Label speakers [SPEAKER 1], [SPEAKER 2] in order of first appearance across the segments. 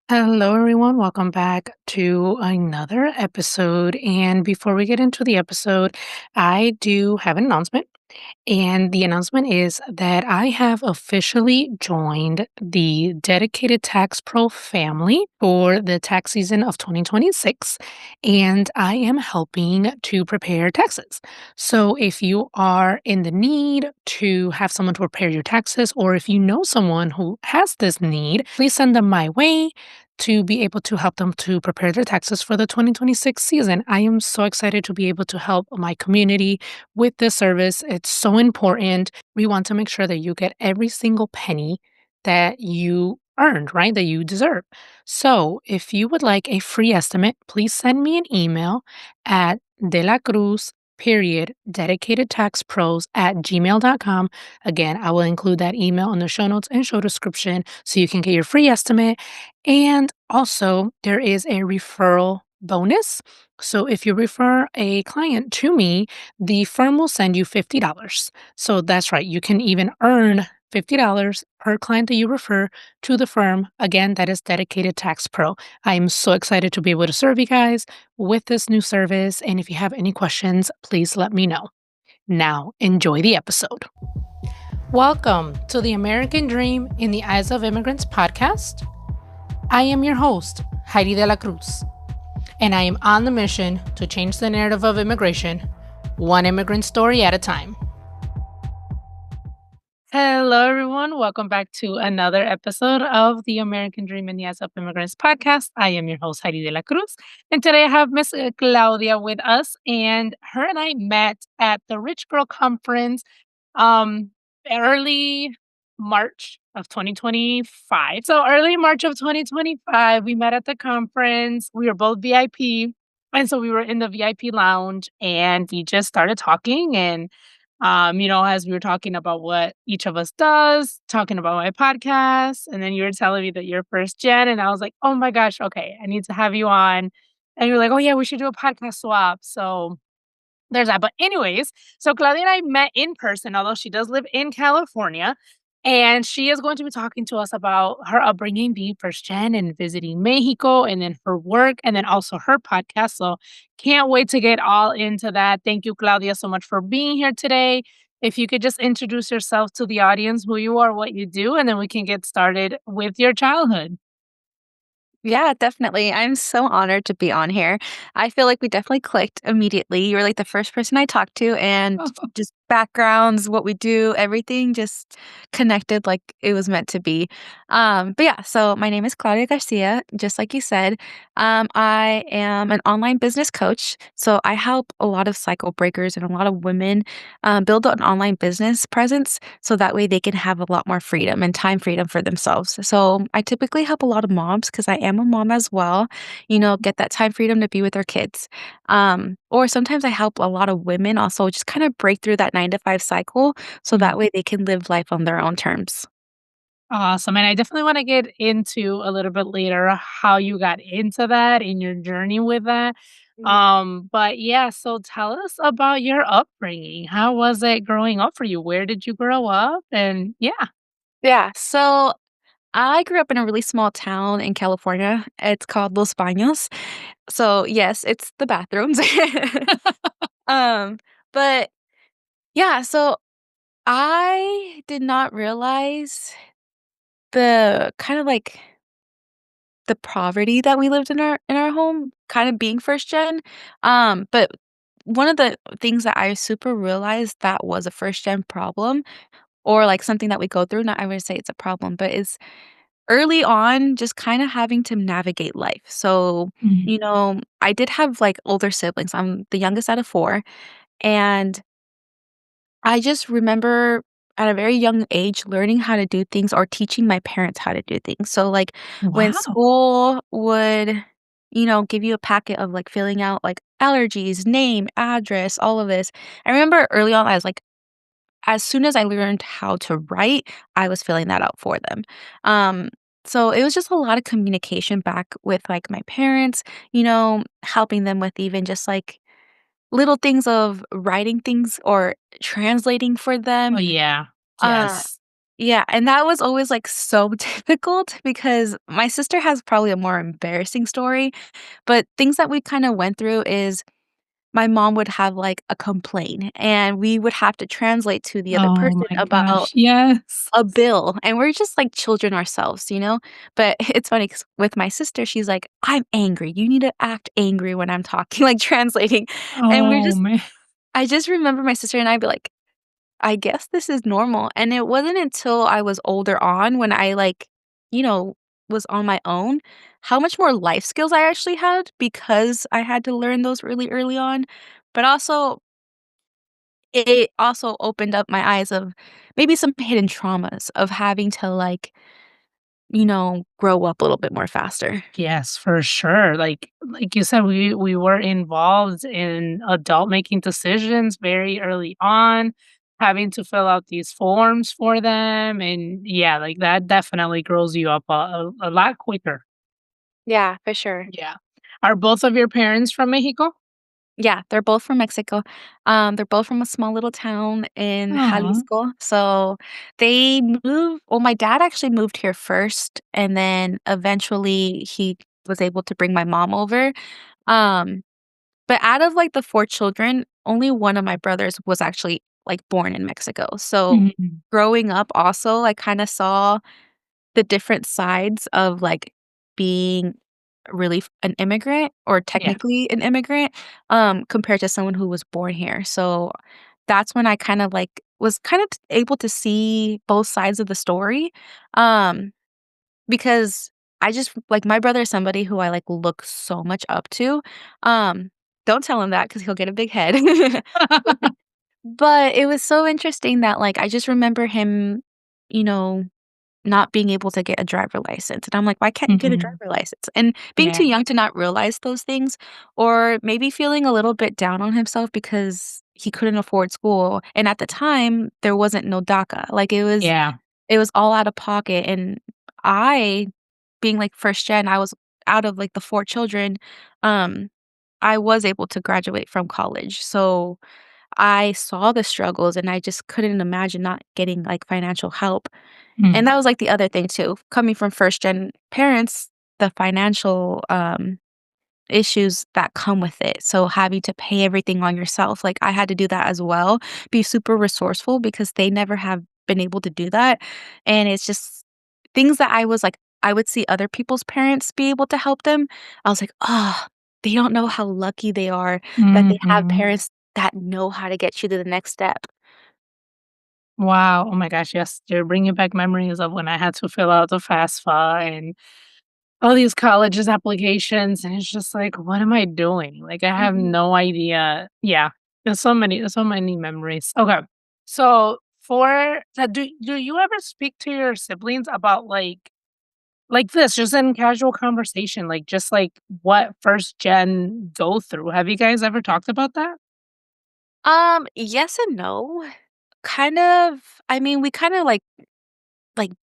[SPEAKER 1] Hello, everyone. Welcome back to another episode. And before we get into the episode, I do have an announcement. And the announcement is that I have officially joined the Dedicated Tax Pro family for the tax season of 2026. And I am helping to prepare taxes. So if you are in the need to have someone to prepare your taxes, or if you know someone who has this need, please send them my way to be able to help them to prepare their taxes for the 2026 season. I am so excited to be able to help my community with this service. It's so important. We want to make sure that you get every single penny that you earned, right? That you deserve. So if you would like a free estimate, please send me an email at De La Cruz period dedicated tax pros at gmail.com. Again, I will include that email in the show notes and show description so you can get your free estimate. And also, there is a referral bonus. So if you refer a client to me, the firm will send you $50. So that's right. You can even earn $50 per client that you refer to the firm. Again, that is Dedicated Tax Pro. I am so excited to be able to serve you guys with this new service. And if you have any questions, please let me know. Now, enjoy the episode. Welcome to the American Dream in the Eyes of Immigrants podcast. I am your host, Heidy De La Cruz, and I am on the mission to change the narrative of immigration, one immigrant story at a time. Hello, everyone. Welcome back to another episode of the American Dream in the Eyes of Immigrants podcast. I am your host, Heidy De La Cruz, and today I have Miss Claudia with us, and her and I met at the Rich Girl Conference um, early March of 2025. So early March of 2025, we met at the conference. We were both VIP. And so we were in the VIP lounge and we just started talking and as we were talking about what each of us does, talking about my podcast, and then you were telling me that you're first gen, and I was like, "Oh my gosh, okay, I need to have you on." And you're like, "Oh yeah, we should do a podcast swap." So there's that. But anyways, so Claudia and I met in person, although she does live in California. And she is going to be talking to us about her upbringing, being first gen and visiting Mexico, and then her work, and then also her podcast. So can't wait to get all into that. Thank you, Claudia, so much for being here today. If you could just introduce yourself to the audience, who you are, what you do, and then we can get started with your childhood.
[SPEAKER 2] Yeah, definitely. I'm so honored to be on here. I feel like we definitely clicked immediately. You were like the first person I talked to, and just backgrounds, what we do, everything just connected like it was meant to be. But yeah, so my name is Claudia Garcia, just like you said. I am an online business coach. So I help a lot of cycle breakers and a lot of women build an online business presence so that way they can have a lot more freedom and time freedom for themselves. So I typically help a lot of moms because I am a mom as well, get that time freedom to be with their kids. Or sometimes I help a lot of women also just kind of break through that 9 to 5 cycle so that way they can live life on their own terms.
[SPEAKER 1] Awesome. And I definitely want to get into a little bit later how you got into that in your journey with that. But yeah, so tell us about your upbringing. How was it growing up for you? Where did you grow up? And yeah.
[SPEAKER 2] Yeah, so I grew up in a really small town in California. It's called Los Banos. So, yes, it's the bathrooms. Um, but yeah, so I did not realize the kind of like the poverty that we lived in our home, kind of being first gen. But one of the things that I super realized that was a first gen problem or like something that we go through, not I would say it's a problem, but it's early on just kind of having to navigate life. So,
[SPEAKER 1] Mhm.
[SPEAKER 2] I did have like older siblings. I'm the youngest out of four. And I just remember at a very young age learning how to do things or teaching my parents how to do things. So, like, when
[SPEAKER 1] Wow.
[SPEAKER 2] school would, give you a packet of like filling out like allergies, name, address, all of this. I remember early on, I was like, as soon as I learned how to write, I was filling that out for them. Um, so it was just a lot of communication back with like my parents, helping them with even just like little things of writing things or translating for
[SPEAKER 1] Oh,
[SPEAKER 2] them.
[SPEAKER 1] yeah.
[SPEAKER 2] Uh,
[SPEAKER 1] Yes.
[SPEAKER 2] Yeah, and that was always, like, so difficult because my sister has probably a more embarrassing story, but things that we kinda went through is my mom would have, like, a complaint, and we would have to translate to the other
[SPEAKER 1] Oh
[SPEAKER 2] person
[SPEAKER 1] my
[SPEAKER 2] about
[SPEAKER 1] gosh, yes.
[SPEAKER 2] a bill, and we're just like children ourselves, you know? But it's funny 'cause with my sister, she's like, "I'm angry. You need to act angry when I'm talking," like, translating, and we're
[SPEAKER 1] Oh,
[SPEAKER 2] just
[SPEAKER 1] man.
[SPEAKER 2] I just remember my sister and I be like, "I guess this is normal," and it wasn't until I was older on when I, like, you know, was on my own, how much more life skills I actually had because I had to learn those really early on, but also it also opened up my eyes of maybe some hidden traumas of having to, like, grow up a little bit more faster.
[SPEAKER 1] Yes, for sure. Like you said, we were involved in adult making decisions very early on, having to fill out these forms for them, and yeah, like that definitely grows you up a lot quicker.
[SPEAKER 2] Yeah, for sure.
[SPEAKER 1] Yeah. Are both of your parents from Mexico?
[SPEAKER 2] Yeah, they're both from Mexico. They're both from a small little town in
[SPEAKER 1] Aw.
[SPEAKER 2] Jalisco. So they moved well, my dad actually moved here first, and then eventually he was able to bring my mom over. Um, but out of like the 4 children, only one of my brothers was actually like born in Mexico. So
[SPEAKER 1] Mhm.
[SPEAKER 2] growing up also, I kind of saw the different sides of, like, being really an immigrant or
[SPEAKER 1] Yeah.
[SPEAKER 2] technically an immigrant, compared to someone who was born here, so that's when I kind of, like, was kind of able to see both sides of the story, um, because I just like, my brother is somebody who I, like, look so much up to, um, don't tell him that because 'cause he'll get a big head. But it was so interesting that, like, I just remember him, you know not being able to get a driver license, and I'm like, "Why can't you get a
[SPEAKER 1] Mhm.
[SPEAKER 2] driver license?" And being too
[SPEAKER 1] Yeah.
[SPEAKER 2] young to not realize those things, or maybe feeling a little bit down on himself because he couldn't afford school, and at the time, there wasn't no DACA, like,
[SPEAKER 1] Yeah.
[SPEAKER 2] it was all out of pocket, and I, being, like, 1st gen, I was out of, like, the 4 children, um, I was able to graduate from college, so I saw the struggles, and I just couldn't imagine not getting, like, financial help. And
[SPEAKER 1] Mm.
[SPEAKER 2] that was, like, the other thing too. Coming from 1st gen parents, the financial, issues that come with it. So having to pay everything on yourself, like, I had to do that as well, be super resourceful because they never have been able to do that, and it's just things that I was like I would see other people's parents be able to help them. I was like, "Oh, they don't know how lucky they are that they have
[SPEAKER 1] Mhm.
[SPEAKER 2] parents that know how to get you to the next step."
[SPEAKER 1] Wow. Oh my gosh, yes. You're bringing back memories of when I had to fill out the FAFSA and all these colleges applications, and it's just like, "What am I doing?" Like, I have
[SPEAKER 2] Mhm.
[SPEAKER 1] no idea. Yeah. There's so many memories. Okay. So, do you ever speak to your siblings about, like this, just in casual conversation, like, just, like, what first gen go through? Have you guys ever talked about that?
[SPEAKER 2] Yes and no. Kind of I mean, we kinda, like,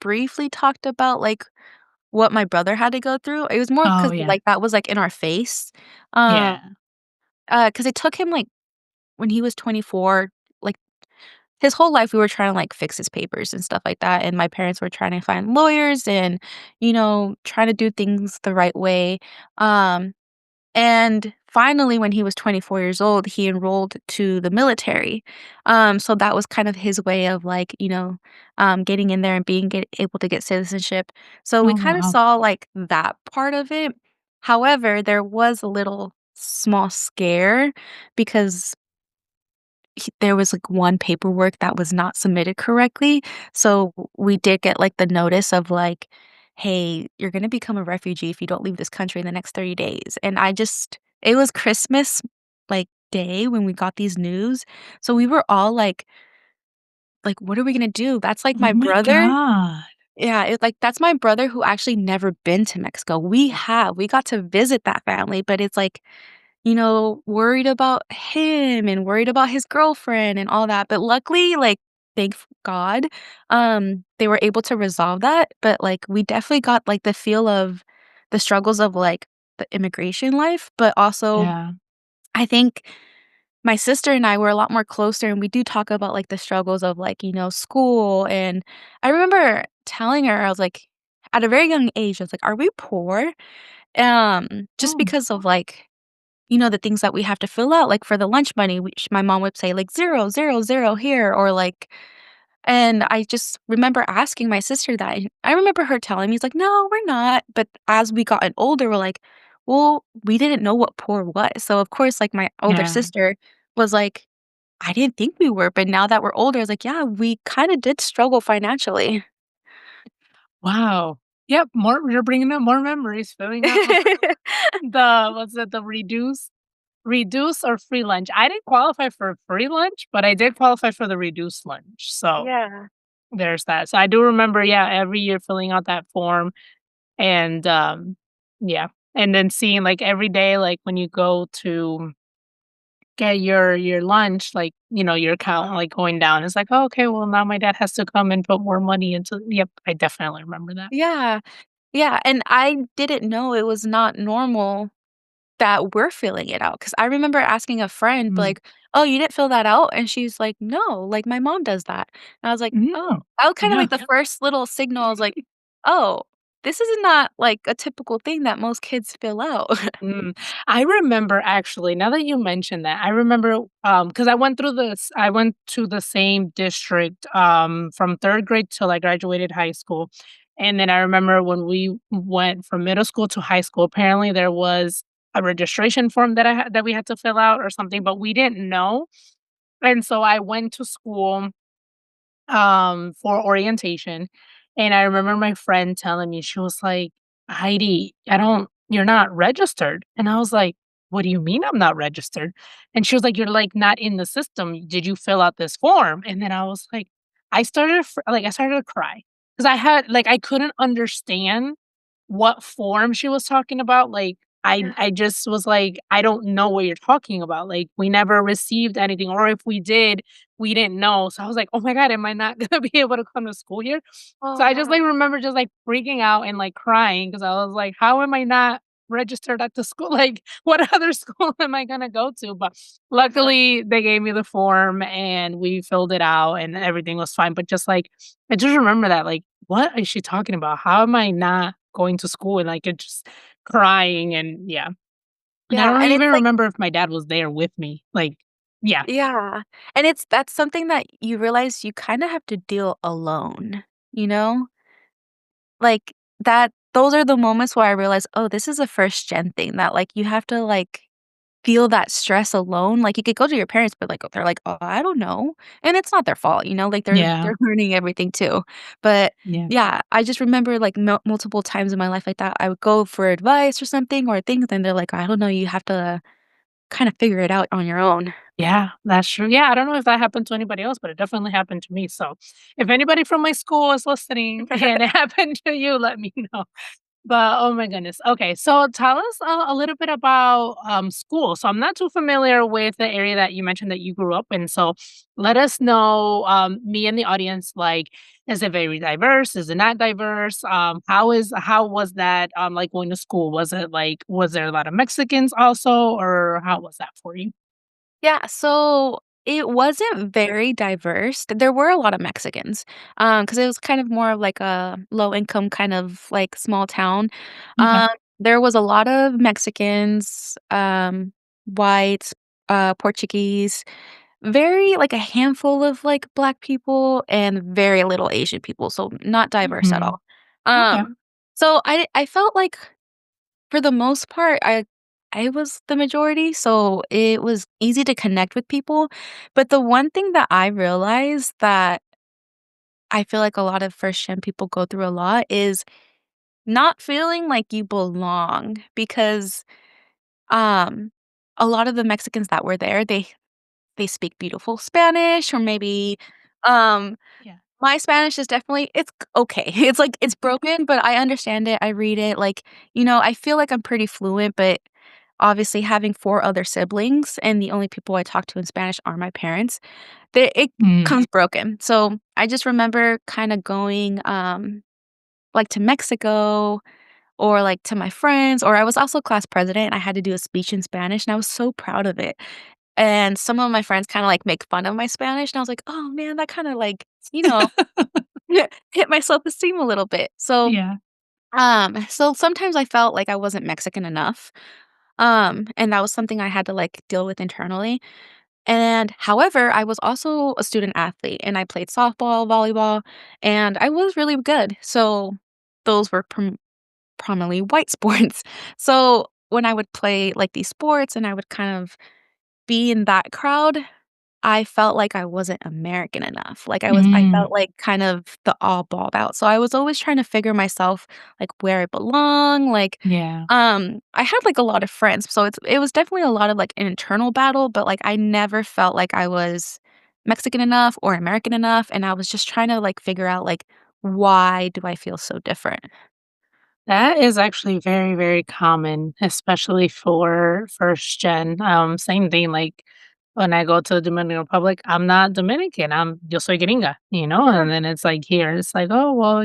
[SPEAKER 2] briefly talked about, like, what my brother had to go through. It was more
[SPEAKER 1] Oh,
[SPEAKER 2] because
[SPEAKER 1] yeah.
[SPEAKER 2] like, that was, like, in our face. Um,
[SPEAKER 1] Yeah.
[SPEAKER 2] Because it took him, like when he was 24, like, his whole life, we were trying to, like, fix his papers and stuff like that, and my parents were trying to find lawyers and, trying to do things the right way. Um And finally, when he was 24 years old, he enrolled to the military. So that was kind of his way of like, getting in there and able to get citizenship. So we
[SPEAKER 1] Oh,
[SPEAKER 2] kind of
[SPEAKER 1] wow.
[SPEAKER 2] saw like that part of it. However, there was a little small scare because there was like one paperwork that was not submitted correctly. So we did get like the notice of like, hey, you're going to become a refugee if you don't leave this country in the next 30 days. And it was Christmas like day when we got these news. So we were all like, what are we going to do? That's like
[SPEAKER 1] Oh
[SPEAKER 2] my
[SPEAKER 1] my
[SPEAKER 2] brother.
[SPEAKER 1] god.
[SPEAKER 2] Yeah, that's my brother who actually never been to Mexico. We got to visit that family, but it's like worried about him and worried about his girlfriend and all that, but luckily, like, thank God, they were able to resolve that, but, like, we definitely got, like, the feel of the struggles of, like, the immigration life, but also
[SPEAKER 1] Yeah.
[SPEAKER 2] I think my sister and I were a lot more closer, and we do talk about, like, the struggles of, like, school, and I remember telling her, I was like at a very young age, I was like, "Are we poor?" Just
[SPEAKER 1] Oh,
[SPEAKER 2] because of, like, the things that we have to fill out, like, for the lunch money, which my mom would say, like, "0, 0, 0 here," or, like and I just remember asking my sister that, and I remember her telling me, "It's like, no, we're not." But as we gotten older, we're like, "Well, we didn't know what poor was." So, of course, like, my older
[SPEAKER 1] yeah.
[SPEAKER 2] sister was like, "I didn't think we were," but now that we're older, it's like, "Yeah, we kinda did struggle financially."
[SPEAKER 1] Wow. Yep, more you're bringing up more memories, filling out the what's it, the reduce or free lunch. I didn't qualify for free lunch, but I did qualify for the reduced lunch, so
[SPEAKER 2] Yeah.
[SPEAKER 1] there's that. So I do remember, yeah, every year filling out that form and, yeah, and then seeing, like, every day, like, when you go to get your lunch, like, your account, like, going down. It's like, "Oh, okay, well, now my dad has to come and put more money into." Yep, I definitely remember that.
[SPEAKER 2] Yeah. Yeah, and I didn't know it was not normal that we're filling it out, 'cause I remember asking a friend,
[SPEAKER 1] Mm.
[SPEAKER 2] like, "Oh, you didn't fill that out?" And she's like, "No, like, my mom does that." And I was like, "Oh."
[SPEAKER 1] Mm.
[SPEAKER 2] That was kinda
[SPEAKER 1] Yeah.
[SPEAKER 2] like the first little signal. I was like, "Oh, this is not, like, a typical thing that most kids fill out."
[SPEAKER 1] Mm. I remember actually, now that you mentioned that, I remember, because I went to the same district, from 3rd grade till I graduated high school, and then I remember when we went from middle school to high school, apparently there was a registration form that we had to fill out or something, but we didn't know, and so I went to school for orientation. And I remember my friend telling me, she was like, "Heidi, you're not registered." And I was like, "What do you mean I'm not registered?" And she was like, "You're like not in the system. Did you fill out this form?" And then I was like, I started to cry because I couldn't understand what form she was talking about. Like, I just was like, "I don't know what you're talking about." Like, we never received anything, or if we did, we didn't know. So I was like, "Oh my god, am I not gonna be able to come to school here?" So I just,
[SPEAKER 2] Oh.
[SPEAKER 1] like, remember just, like, freaking out and, like, crying because I was like, "How am I not registered at the school? Like, what other school am I gonna go to?" But luckily, they gave me the form and we filled it out and everything was fine. But just, like, I just remember that, like, "What is she talking about? How am I not going to school?" And, like, it just crying and yeah. And I
[SPEAKER 2] Yeah,
[SPEAKER 1] don't
[SPEAKER 2] and
[SPEAKER 1] even
[SPEAKER 2] it's like
[SPEAKER 1] remember if my dad was there with me. Like, yeah.
[SPEAKER 2] yeah, and that's something that you realize you kinda have to deal alone, you know? Like, those are the moments where I realize, "Oh, this is a first gen thing that, like, you have to, like, feel that stress alone." Like, you could go to your parents, but, like, they're like, "Oh, I don't know." And it's not their fault, like,
[SPEAKER 1] Yeah.
[SPEAKER 2] they're learning everything too. But,
[SPEAKER 1] Yeah.
[SPEAKER 2] yeah, I just remember, like, multiple times in my life like that, I would go for advice or something or things, and they're like, "I don't know, you have to kinda figure it out on your own."
[SPEAKER 1] Yeah, that's true. Yeah, I don't know if that happened to anybody else, but it definitely happened to me. So, if anybody from my school is listening and it happened to you, let me know. But oh my goodness. Okay, so tell us a little bit about school. So I'm not too familiar with the area that you mentioned that you grew up in. So let us know, me and the audience, like, is it very diverse? Is it not diverse? How was that like going to school? Was there a lot of Mexicans also, or how was that for you?
[SPEAKER 2] Yeah, so it wasn't very diverse. There were a lot of Mexicans, because it was kind of more of like a low income kind of like small town.
[SPEAKER 1] Okay.
[SPEAKER 2] There was a lot of Mexicans, whites, Portuguese, very like a handful of like Black people, and very little Asian people, so not diverse at
[SPEAKER 1] Mhm.
[SPEAKER 2] all.
[SPEAKER 1] Okay.
[SPEAKER 2] So I felt like for the most part, I was the majority, so it was easy to connect with people, but the one thing that I realized that I feel like a lot of first gen people go through a lot is not feeling like you belong because, um, a lot of the Mexicans that were there, they speak beautiful Spanish or maybe, um
[SPEAKER 1] Yeah.
[SPEAKER 2] my Spanish is definitely it's okay. It's like it's broken, but I understand it, I read it, like, I feel like I'm pretty fluent, but obviously having 4 other siblings and the only people I talk to in Spanish are my parents, it
[SPEAKER 1] Mm.
[SPEAKER 2] comes broken. So, I just remember kinda going, like, to Mexico or, like, to my friends, or I was also class president, I had to do a speech in Spanish, and I was so proud of it. and some of my friends kinda, like, make fun of my Spanish, and I was like, "Oh, man, that kinda, like, you know, hit my self-esteem a little bit."
[SPEAKER 1] Yeah.
[SPEAKER 2] So sometimes I felt like I wasn't Mexican enough, and that was something I had to, like, deal with internally. And however, I was also a student athlete and I played softball, volleyball, and I was really good. So those were prominently white sports. So when I would play like these sports and I would kind of be in that crowd, I felt like I wasn't American enough. I
[SPEAKER 1] Mm,
[SPEAKER 2] felt like kind of the balled out. So I was always trying to figure myself like where I belong.
[SPEAKER 1] yeah.
[SPEAKER 2] I had like a lot of friends. So it was definitely a lot of like an internal battle, but like I never felt like I was Mexican enough or American enough. And I was just trying to like figure out like why do I feel so different?
[SPEAKER 1] That is actually very, very common, especially for first gen. Same thing, like when I go to the Dominican Republic, I'm not Dominican. Yo soy gringa,
[SPEAKER 2] Yeah.
[SPEAKER 1] and then it's like here, it's like, oh well,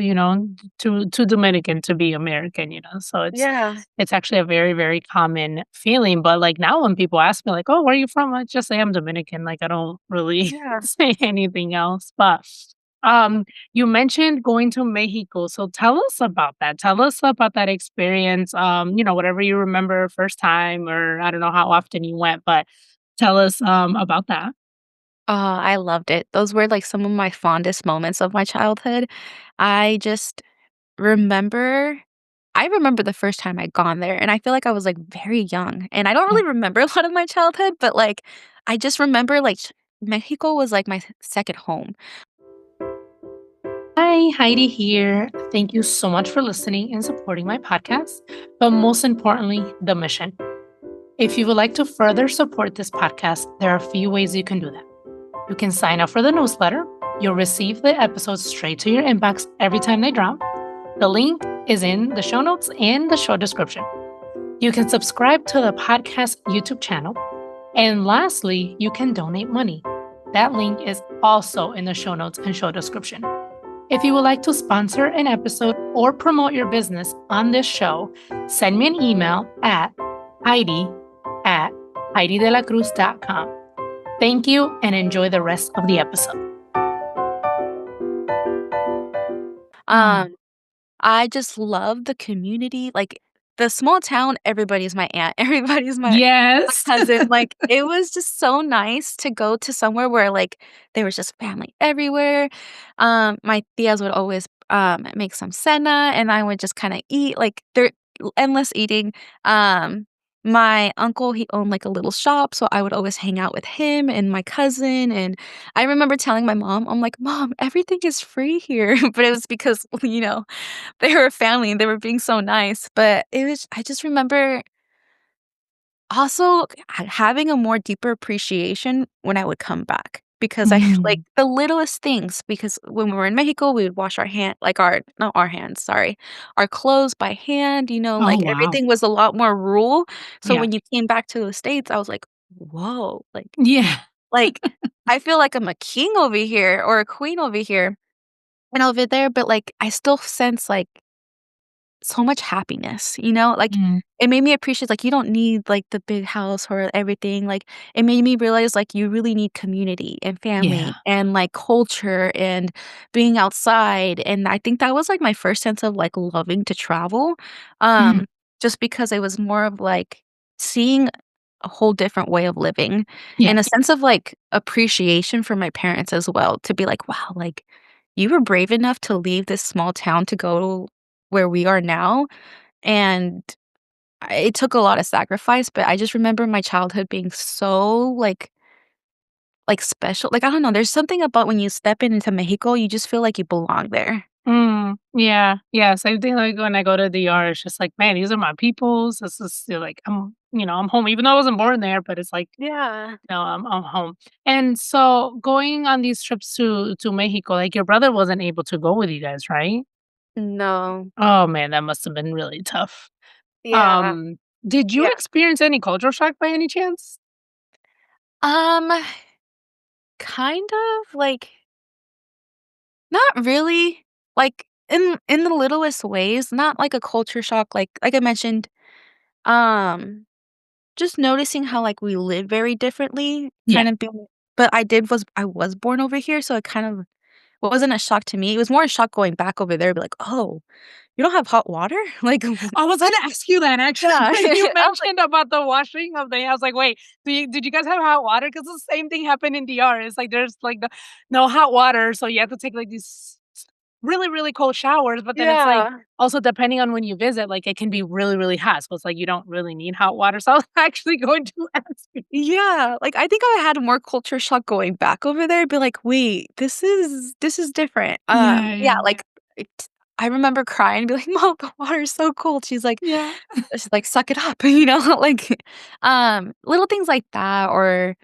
[SPEAKER 1] too Dominican to be American, So
[SPEAKER 2] Yeah.
[SPEAKER 1] it's actually a very, very common feeling. But like now when people ask me like, oh, where are you from? I just say I'm Dominican. Like I don't really
[SPEAKER 2] Yeah.
[SPEAKER 1] say anything else. But you mentioned going to Mexico, so tell us about that. Tell us about that experience, whatever you remember first time or I don't know how often you went, but tell us, about that.
[SPEAKER 2] Oh, I loved it. Those were like some of my fondest moments of my childhood. I just remember I remember the first time I'd gone there, and I feel like I was, like, very young, and I don't
[SPEAKER 1] Yeah.
[SPEAKER 2] really remember a lot of my childhood, but, like, I just remember, like, Mexico was, like, my second home.
[SPEAKER 1] Hi, Heidi here. Thank you so much for listening and supporting my podcast, but most importantly, the mission. If you would like to further support this podcast, there are a few ways you can do that. You can sign up for the newsletter. You'll receive the episodes straight to your inbox every time they drop. The link is in the show notes and the show description. You can subscribe to the podcast YouTube channel. And lastly, you can donate money. That link is also in the show notes and show description. If you would like to sponsor an episode or promote your business on this show, send me an email at Heidi at HeidiDelacruz.com. Thank you and enjoy the rest of the episode.
[SPEAKER 2] Um, I just love the community, like, the small town, everybody's my aunt, everybody's my
[SPEAKER 1] Yes.
[SPEAKER 2] cousin, like, it was just so nice to go to somewhere where, like, there was just family everywhere. My tias would always, make some cena, and I would just kinda eat, like, there endless eating. My uncle, he owned, like, a little shop, so I would always hang out with him and my cousin, and I remember telling my mom, I'm like, "Mom, everything is free here," but it was because, they were a family and they were being so nice, but it was I just remember also having a more deeper appreciation when I would come back because I like
[SPEAKER 1] Mm.
[SPEAKER 2] the littlest things because when we were in Mexico, we would wash our hand like our not our hands, sorry, our clothes by hand,
[SPEAKER 1] Oh,
[SPEAKER 2] like
[SPEAKER 1] wow.
[SPEAKER 2] everything was a lot more rule. So
[SPEAKER 1] Yeah.
[SPEAKER 2] when you came back to the States, I was like, "Whoa,"
[SPEAKER 1] Yeah.
[SPEAKER 2] like I feel like I'm a king over here or a queen over here and over there, but like I still sense like so much happiness, Like,
[SPEAKER 1] Mm.
[SPEAKER 2] it made me appreciate, like, you don't need, like, the big house or everything, like, it made me realize, like, you really need community and
[SPEAKER 1] Yeah.
[SPEAKER 2] family and, like, culture and being outside, and I think that was, like, my first sense of, like, loving to travel,
[SPEAKER 1] Mm.
[SPEAKER 2] um, just because it was more of, like, seeing a whole different way of living
[SPEAKER 1] Yeah.
[SPEAKER 2] and a sense of, like, appreciation for my parents as well to be like, "Wow, like, you were brave enough to leave this small town to go where we are now, and it took a lot of sacrifice, but I just remember my childhood being so, special. Like, I don't know, there's something about when you step into Mexico, you just feel like you belong there.
[SPEAKER 1] Yeah. Yeah. Same thing like when I go to DR, it's just like, man, these are my peoples. This is like I'm home, even though I wasn't born there, but it's like,
[SPEAKER 2] Yeah.
[SPEAKER 1] no, I'm home. And so going on these trips to Mexico, like your brother wasn't able to go with you guys, right?
[SPEAKER 2] No.
[SPEAKER 1] Oh man, that must have been really tough.
[SPEAKER 2] Yeah.
[SPEAKER 1] Um, did you
[SPEAKER 2] Yeah.
[SPEAKER 1] experience any cultural shock by any chance?
[SPEAKER 2] Um, kind of, not really, in the littlest ways, not like a culture shock, like I mentioned, um just noticing how, like, we live very differently,
[SPEAKER 1] Yeah.
[SPEAKER 2] kind of being but I was born over here, so it kind of wasn't a shock to me. It was more a shock going back over there, be like, "Oh, you don't have hot water?" Like,
[SPEAKER 1] I was gonna ask you that actually
[SPEAKER 2] yeah.
[SPEAKER 1] when you
[SPEAKER 2] I was like,
[SPEAKER 1] mentioned about the washing of the I was like, "Wait, did you guys have hot water?" Because the same thing happened in DR. It's like there's, like, no hot water, so you have to take, like, these really, really cold showers, but then it's, like,
[SPEAKER 2] yeah.
[SPEAKER 1] also depending on when you visit, like, it can be really, really hot, so it's like you don't really need hot water, so I was actually going to ask you.
[SPEAKER 2] Yeah, like, I think I had more culture shock going back over there, be like, "Wait, this is different."
[SPEAKER 1] Yeah,
[SPEAKER 2] Yeah,
[SPEAKER 1] yeah.
[SPEAKER 2] like, it I remember crying, be like, "Mom, the water is so cold."
[SPEAKER 1] Yeah.
[SPEAKER 2] She's like, "Suck it up," like, little things like that, or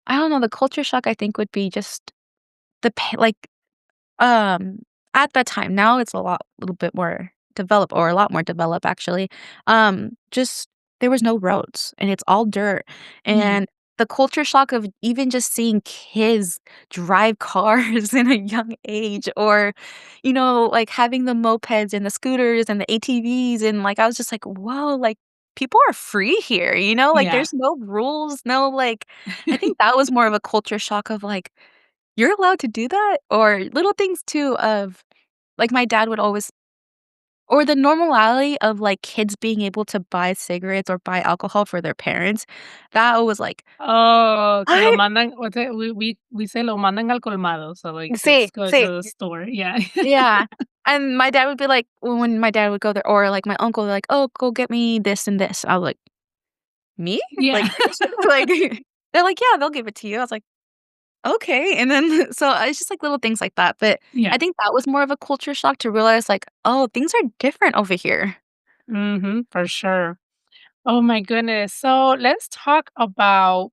[SPEAKER 2] I don't know, the culture shock I think would be just the pa like, um, at that time, now it's a little bit more developed or a lot more developed actually. Just there was no roads and it's all dirt,
[SPEAKER 1] Mhm.
[SPEAKER 2] and the culture shock of even just seeing kids drive cars in a young age or, like, having the mopeds and the scooters and the ATVs and, like, I was just like, "Whoa," like, people are free here, like,
[SPEAKER 1] Yeah.
[SPEAKER 2] there's no rules, no, like I think that was more of a culture shock of, like, "You're allowed to do that?" Or little things too of like, my dad would always or the normality of, like, kids being able to buy cigarettes or buy alcohol for their parents, that was like,
[SPEAKER 1] Oh, que lo
[SPEAKER 2] "What?"
[SPEAKER 1] mandan what's it? We say lo mandan al colmado, so, like,
[SPEAKER 2] Sí,
[SPEAKER 1] just go to
[SPEAKER 2] sí,
[SPEAKER 1] the store, yeah.
[SPEAKER 2] yeah, and my dad would be like when my dad would go there or, like, my uncle, like, "Oh, go get me this and this." I was like, "Me?"
[SPEAKER 1] Yeah.
[SPEAKER 2] Like, like, they're like, "Yeah, they'll give it to you." I was like, "Okay," and then so, it's just, like, little things like that, but
[SPEAKER 1] Yeah.
[SPEAKER 2] I think that was more of a culture shock to realize, like, "Oh, things are different over here."
[SPEAKER 1] Mhm, for sure. Oh my goodness. So, let's talk about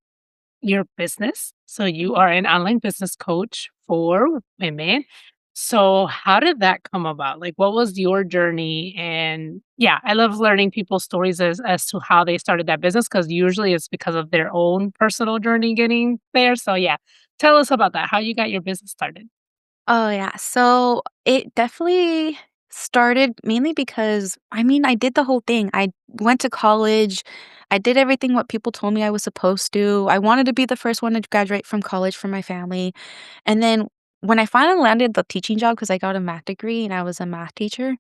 [SPEAKER 1] your business. So you are an online business coach for women. So how did that come about? Like what was your journey? And yeah, I love learning people's stories as to how they started that business because usually it's because of their own personal journey getting there. So yeah, tell us about that. How you got your business started.
[SPEAKER 2] Oh, yeah. So it definitely started mainly because, I mean, I did the whole thing. I went to college. I did everything what people told me I was supposed to. I wanted to be the first one to graduate from college for my family. And then when I finally landed the teaching job, because I got a math degree and I was a math teacher,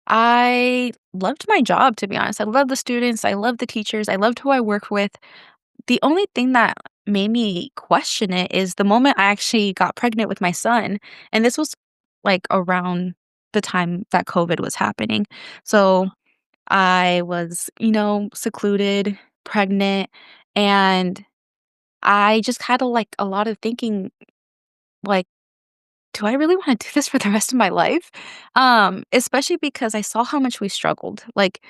[SPEAKER 2] I loved my job, to be honest. I loved the students. I loved the teachers. I loved who I worked with. The only thing that made me question it is the moment I actually got pregnant with my son, and this was, like, around the time that COVID was happening. So, I was, secluded, pregnant, and I just had, like, a lot of thinking, like, "Do I really wanna do this for the rest of my life?" Especially because I saw how much we struggled, like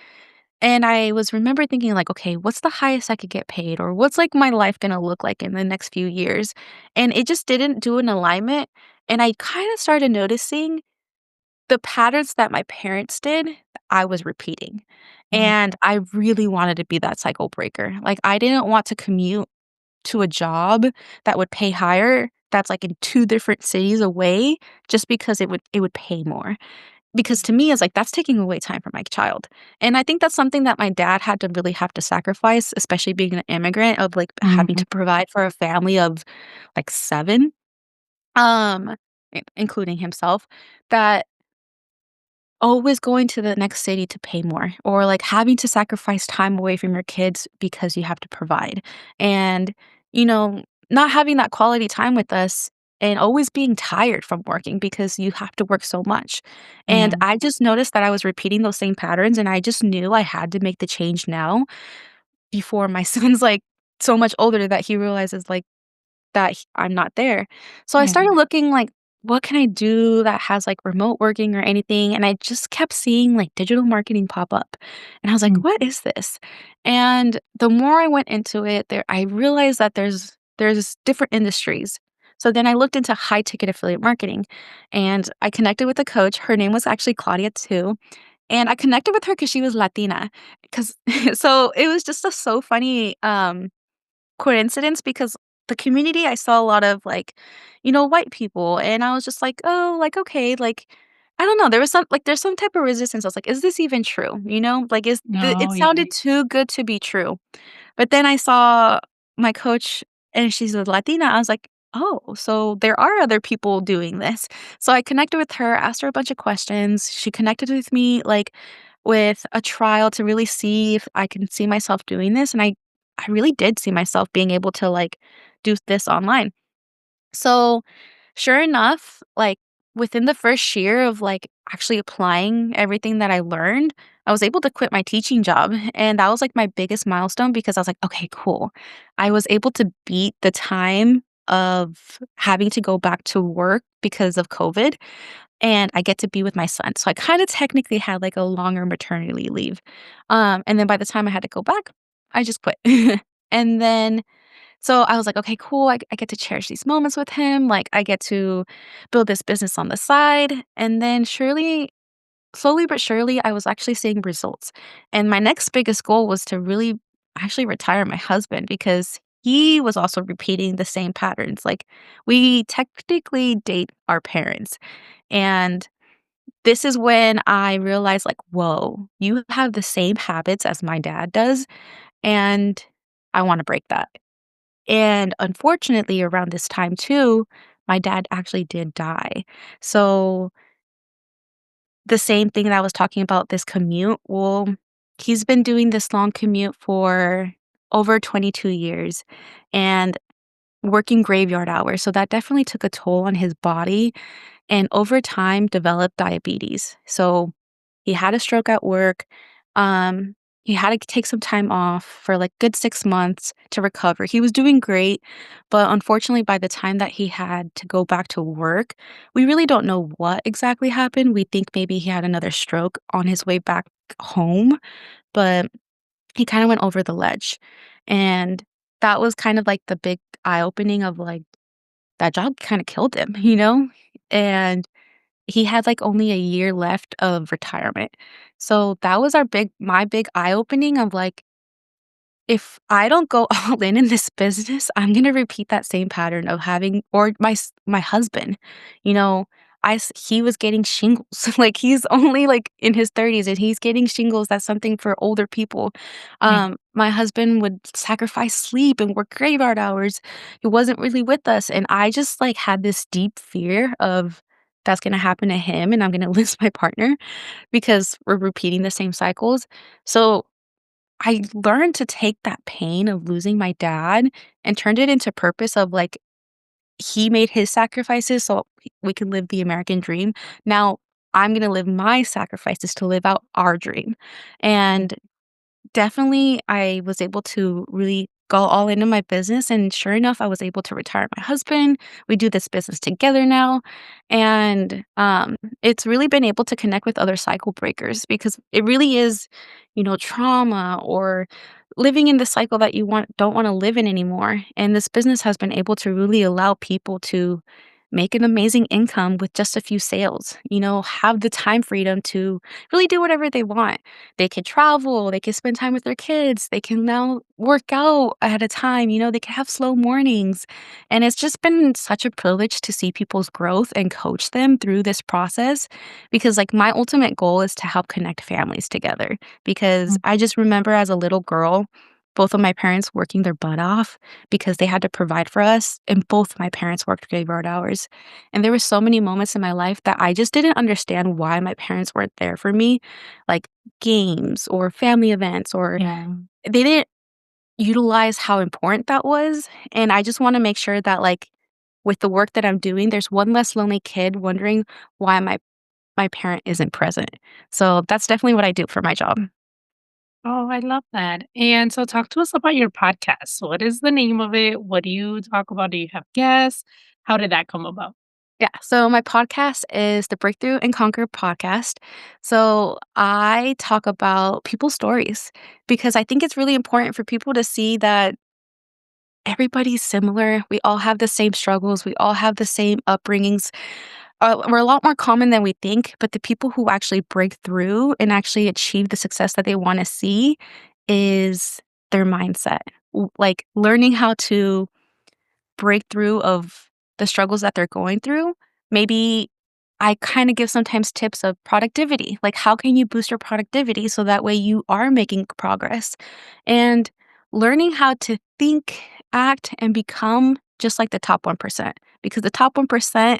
[SPEAKER 2] and I was remember thinking like, "Okay, what's the highest I could get paid? Or what's, like, my life gonna look like in the next few years?" And it just didn't do an alignment, and I kinda started noticing the patterns that my parents did, I was repeating,
[SPEAKER 1] Mm,
[SPEAKER 2] and I really wanted to be that cycle breaker. Like, I didn't want to commute to a job that would pay higher, that's, like, in 2 different cities away just because it would pay more. Because to me, it's like, that's taking away time from my child, and I think that's something that my dad had to really have to sacrifice, especially being an immigrant, of, like, having
[SPEAKER 1] mhm,
[SPEAKER 2] to provide for a family of, like, 7, um, including himself, that always going to the next city to pay more or, like, having to sacrifice time away from your kids because you have to provide, and, you know, not having that quality time with us and always being tired from working because you have to work so much, and
[SPEAKER 1] yeah,
[SPEAKER 2] I just noticed that I was repeating those same patterns, and I just knew I had to make the change now before my son's, like, so much older that he realizes, like, that I'm not there. So I
[SPEAKER 1] yeah,
[SPEAKER 2] started looking like, what can I do that has like remote working or anything? And I just kept seeing like digital marketing pop up. And I was like,
[SPEAKER 1] mm,
[SPEAKER 2] what is this? And the more I went into it, I realized that there's different industries. So then I looked into high ticket affiliate marketing and I connected with a coach. Her name was actually Claudia too. And I connected with her because she was Latina. Cause so it was just a so funny coincidence because the community, I saw a lot of, like, white people, and I was just like, "Oh, like, okay," like, I don't know, there was there's some type of resistance. I was like, "Is this even true?" Like, is the it
[SPEAKER 1] no, yeah,
[SPEAKER 2] sounded too good to be true. But then I saw my coach and she's a Latina. I was like, "Oh, so there are other people doing this." So I connected with her, asked her a bunch of questions. She connected with me, like, with a trial to really see if I can see myself doing this, and I really did see myself being able to, like, do this online. So, sure enough, like, within the first year of, like, actually applying everything that I learned, I was able to quit my teaching job, and that was, like, my biggest milestone because I was like, "Okay, cool." I was able to beat the time of having to go back to work because of COVID, and I get to be with my son. So I kinda technically had, like, a longer maternity leave. And then by the time I had to go back, I just quit. And then so I was like, "Okay, cool. I get to cherish these moments with him, like, I get to build this business on the side," and then slowly but surely, I was actually seeing results, and my next biggest goal was to really actually retire my husband because he was also repeating the same patterns, like, we technically date our parents, and this is when I realized, like, "Whoa, you have the same habits as my dad does, and I wanna break that." And unfortunately, around this time too, my dad actually did die. So, the same thing that I was talking about, this commute, well, he's been doing this long commute for over 22 years and working graveyard hours, so that definitely took a toll on his body, and over time developed diabetes. So he had a stroke at work. Um, he had to take some time off for like good 6 months to recover. He was doing great, but unfortunately, by the time that he had to go back to work, we really don't know what exactly happened. We think maybe he had another stroke on his way back home, but he kind of went over the ledge. And that was kind of like the big eye opening of like that job kind of killed him, you know? And he had, like, only a year left of retirement. So that was my big eye-opening of, like, if I don't go all in this business, I'm gonna repeat that same pattern of having or my husband, you know, he was getting shingles, like, he's only, like, in his 30s, and he's getting shingles, that's something for older people.
[SPEAKER 1] Yeah.
[SPEAKER 2] My husband would sacrifice sleep and work graveyard hours. He wasn't really with us, and I just, like, had this deep fear of that's gonna happen to him, and I'm gonna lose my partner because we're repeating the same cycles. So I learned to take that pain of losing my dad and turned it into purpose of, like, he made his sacrifices so we can live the American dream. Now, I'm gonna live my sacrifices to live out our dream. And definitely, I was able to really go all into my business, and sure enough, I was able to retire my husband. We do this business together now, and, it's really been able to connect with other cycle breakers because it really is, trauma or living in the cycle that you don't wanna live in anymore, and this business has been able to really allow people to make an amazing income with just a few sales, have the time freedom to really do whatever they want. They could travel, they could spend time with their kids, they can now work out at a time, they can have slow mornings. And it's just been such a privilege to see people's growth and coach them through this process because, like, my ultimate goal is to help connect families together. Because
[SPEAKER 1] Mm.
[SPEAKER 2] I just remember as a little girl, both of my parents working their butt off because they had to provide for us, and both my parents worked graveyard hours. And there were so many moments in my life that I just didn't understand why my parents weren't there for me, like games or family events, or
[SPEAKER 1] Yeah.
[SPEAKER 2] they didn't utilize how important that was. And I just want to make sure that, like, with the work that I'm doing, there's one less lonely kid wondering why my parent isn't present. So that's definitely what I do for my job.
[SPEAKER 1] Oh, I love that. And so talk to us about your podcast. What is the name of it? What do you talk about? Do you have guests? How did that come about?
[SPEAKER 2] Yeah, so my podcast is the Breakthrough and Conquer podcast. So I talk about people's stories because I think it's really important for people to see that everybody's similar. We all have the same struggles, we all have the same upbringings. We're a lot more common than we think, but the people who actually break through and actually achieve the success that they want to see is their mindset. Like learning how to breakthrough of the struggles that they're going through, maybe I kind of give sometimes tips of productivity. Like, how can you boost your productivity so that way you are making progress? And learning how to think, act, and become just like the top 1%, because the top 1%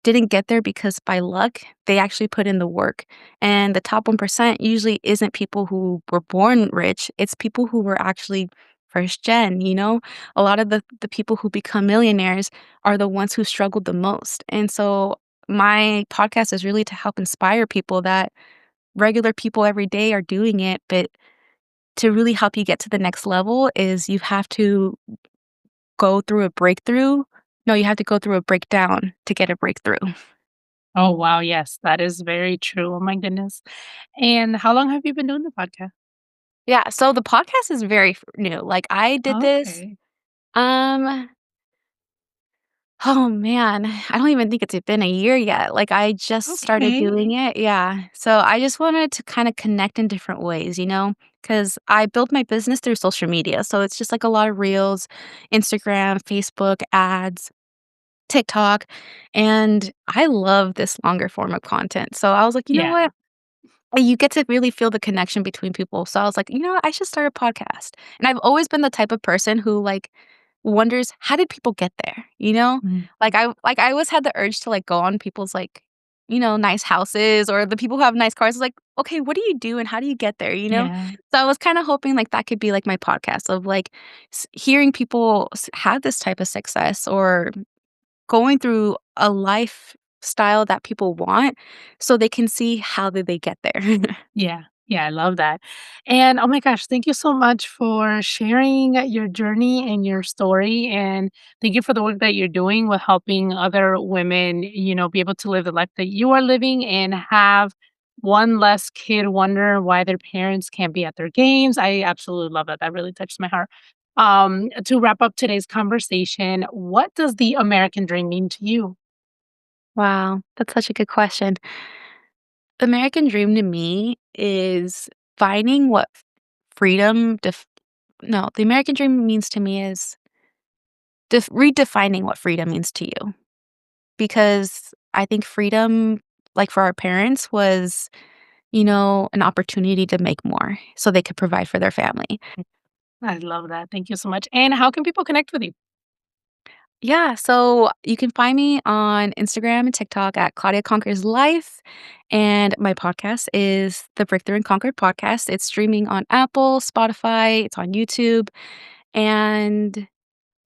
[SPEAKER 2] didn't get there because by luck, they actually put in the work. And the top 1% usually isn't people who were born rich, it's people who were actually first gen, you know? A lot of the people who become millionaires are the ones who struggled the most. And so my podcast is really to help inspire people that regular people every day are doing it, but to really help you get to the next level is you have to go through a breakthrough. No, you have to go through a breakdown to get a breakthrough.
[SPEAKER 1] Oh, wow. Yes, that is very true. Oh, my goodness. And how long have you been doing the podcast?
[SPEAKER 2] Yeah, so the podcast is very new. Like I did this,
[SPEAKER 1] Okay.
[SPEAKER 2] um, oh man, I don't even think it's been a year yet. Like I just started
[SPEAKER 1] Okay.
[SPEAKER 2] doing it. Yeah. So I just wanted to kind of connect in different ways, you know, because I built my business through social media. So it's just like a lot of reels, Instagram, Facebook ads, TikTok. And I love this longer form of content. So I was like, you know
[SPEAKER 1] Yeah.
[SPEAKER 2] what? You get to really feel the connection between people. So I was like, you know what? I should start a podcast. And I've always been the type of person who like wonders how did people get there? You know?
[SPEAKER 1] Mm.
[SPEAKER 2] I always had the urge to like go on people's like, you know, nice houses or the people who have nice cars. It's like, okay, what do you do and how do you get there? You know?
[SPEAKER 1] Yeah.
[SPEAKER 2] So I was kind of hoping like that could be like my podcast of like hearing people have this type of success or going through a lifestyle that people want so they can see how did they get there.
[SPEAKER 1] Yeah. Yeah, I love that. And oh my gosh, thank you so much for sharing your journey and your story. And thank you for the work that you're doing with helping other women, be able to live the life that you are living and have one less kid wonder why their parents can't be at their games. I absolutely love that. That really touched my heart. To wrap up today's conversation, what does the American dream mean to you?
[SPEAKER 2] Wow, that's such a good question. American dream to me is finding what freedom no, the American dream means to me is redefining what freedom means to you. Because I think freedom, like for our parents, was, you know, an opportunity to make more so they could provide for their family.
[SPEAKER 1] I love that. Thank you so much. And how can people connect with you?
[SPEAKER 2] Yeah, so you can find me on Instagram and TikTok at Claudia Conquers Life. And my podcast is the Breakthrough and Conquer podcast. It's streaming on Apple, Spotify, it's on YouTube. And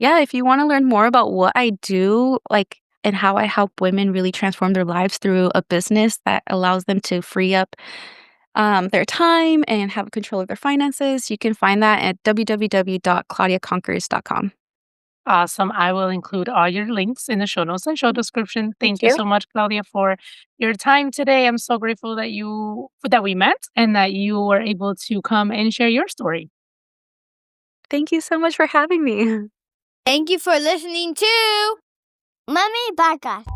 [SPEAKER 2] yeah, if you want to learn more about what I do, like, and how I help women really transform their lives through a business that allows them to free up their time and have control of their finances, you can find that at www.claudiaconquers.com.
[SPEAKER 1] Awesome. I will include all your links in the show notes and show description.
[SPEAKER 2] Thank
[SPEAKER 1] Thank you
[SPEAKER 2] you.
[SPEAKER 1] so much, Claudia, for your time today. I'm so grateful that we met and that you were able to come and share your story.
[SPEAKER 2] Thank you so much for having me.
[SPEAKER 3] Thank you for listening to Mummy Podcast.